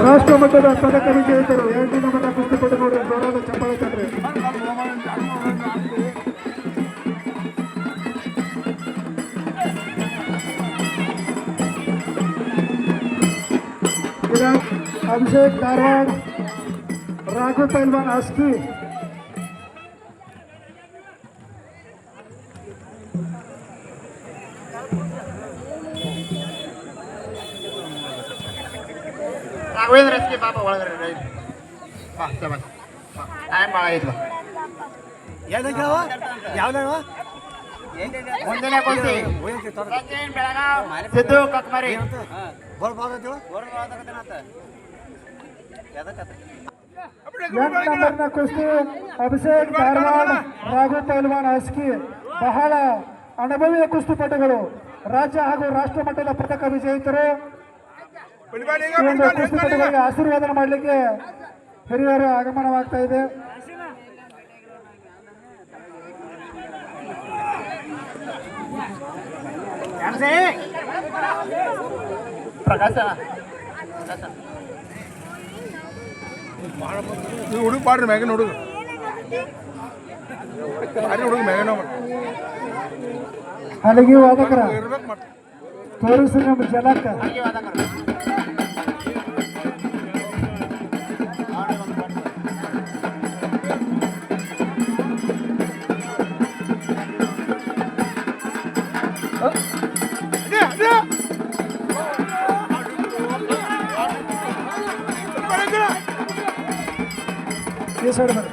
ರಾಷ್ಟ್ರ ಮಟ್ಟದ ಪದಕ ವಿಜೇತರು 2 ಮಟ್ಟ ಕುಸ್ತಿಪಟುಗಳು ಜೋರಾದ ಚಪ್ಪಾಳೆ ತಟ್ರಿ. अभिषेक धारवाड, राघव पहलवान आस्की, राघवेंद्र आस्की बाबा ಒಳಗಡೆ ಟೈಮ್ ಭಾಳ ಐತ್ಲ ಮುಂದಿನ ಕುಸ್ತಿ ಸಚಿನ್ ಬೆಳಗಾವ್ ಸಿದ್ದು ಕಕ್ಮರಿ ನಂಬರ್ನ ಕುಸ್ತಿ ಅಭಿಷೇಕ್ ಧಾರವಾಡ್, ರಾಘವ್ ಪಹಲ್ವಾನ್ ಆಸ್ಕಿ ಬಹಳ ಅನುಭವಿ ಕುಸ್ತಿಪಟುಗಳು, ರಾಜ್ಯ ಹಾಗೂ ರಾಷ್ಟ್ರ ಮಟ್ಟದ ಪದಕ ವಿಜೇತರು. ಕುಸ್ತಿಪಟುಗಳಿಗೆ ಆಶೀರ್ವಾದ ಮಾಡಲಿಕ್ಕೆ ಹಿರಿಯರು ಆಗಮನವಾಗ್ತಾ ಇದೆ. ಪ್ರಕಾಶ ಹುಡುಗ ಪಾಡ್ರಿ ಮ್ಯಾಗಿನ ಹುಡುಗ ಹುಡುಗ ಮ್ಯಾಗಿನ ಹಲಗಿ ವಾದಕರ ತೋರಿಸಿ ನಮ್ಮ ಜಲಕ್ಕ ಈ ಸೈಡ್ ಬನ್ನಿ.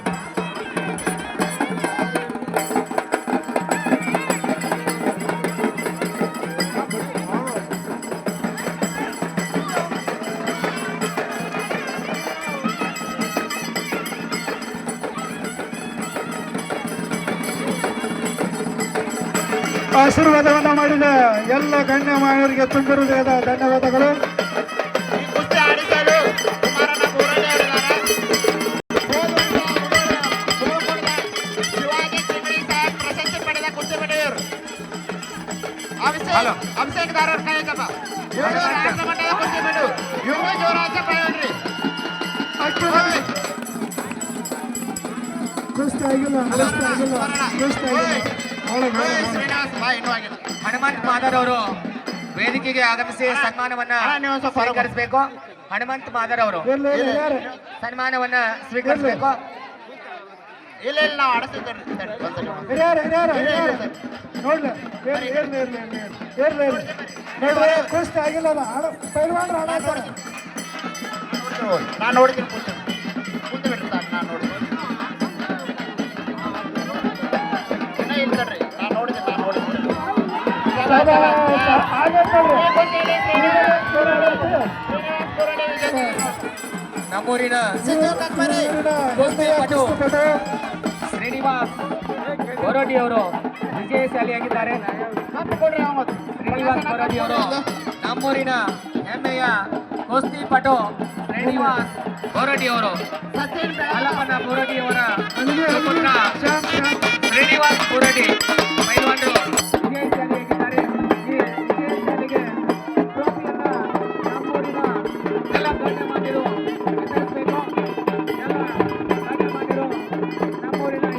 ಆಶೀರ್ವಾದವನ್ನು ಮಾಡಿದ ಎಲ್ಲ ಗಣ್ಯಮಾನ್ಯರಿಗೆ ತುಂಬ ಹೃದಯದ ಧನ್ಯವಾದಗಳು. ಅಭಿಷೇಕ್ ಧಾರವಾಡ್ ಕಾಯಕಪ್ಪ ಇವರು ಜೋರಾದ ಪ್ರಯೋಗ್ರಿ ಹನುಮಂತ್ ಮಾದರ್ ಅವರು ವೇದಿಕೆಗೆ ಆಗಮಿಸಿ ಸನ್ಮಾನವನ್ನ ಸ್ವೀಕರಿಸಬೇಕು. ಹನುಮಂತ್ ಮಾದರ್ ಅವರು ಸನ್ಮಾನವನ್ನ ಸ್ವೀಕರಿಸಬೇಕು. ಇಲ್ಲ ಇಲ್ಲ ನಾವು ಆಡಿಸ್ತಿದ್ದೇವೆ ಕುಸ್ತಿ ಆಗಿಲ್ಲ ಪೈಲ್ವಾನ್ರು ಆಡಾಡ್ತಾರೆ. ನಾನು ನೋಡ್ತೀನಿ ಕೂತು ಬಿಡ್ರಿ ಸಾಕು. ನಾನು ನೋಡ್ತೀನಿ ಇಲ್ಲ ತಡ್ರಿ ನಾನು ನೋಡ್ತೀನಿ ನಮ್ಮೂರಿನ ಶ್ರೀನಿವಾಸ್ ಕೊರಡಿ ಅವರು ವಿಜಯಶಾಲಿಯಾಗಿದ್ದಾರೆ. ಶ್ರೀನಿವಾಸ್ ಕೊರಡಿ ಅವರು ನಮ್ಮೂರಿನ ಹೆಮ್ಮೆಯ ಕುಸ್ತಿಪಟು ಶ್ರೀನಿವಾಸ್ ಕೊರಡಿ ಅವರು ಹಾಲಪ್ಪನ ಕೊರಡಿ ಅವರ ಪುತ್ರ ಶ್ರೀನಿವಾಸ್ ಕೊರಡಿ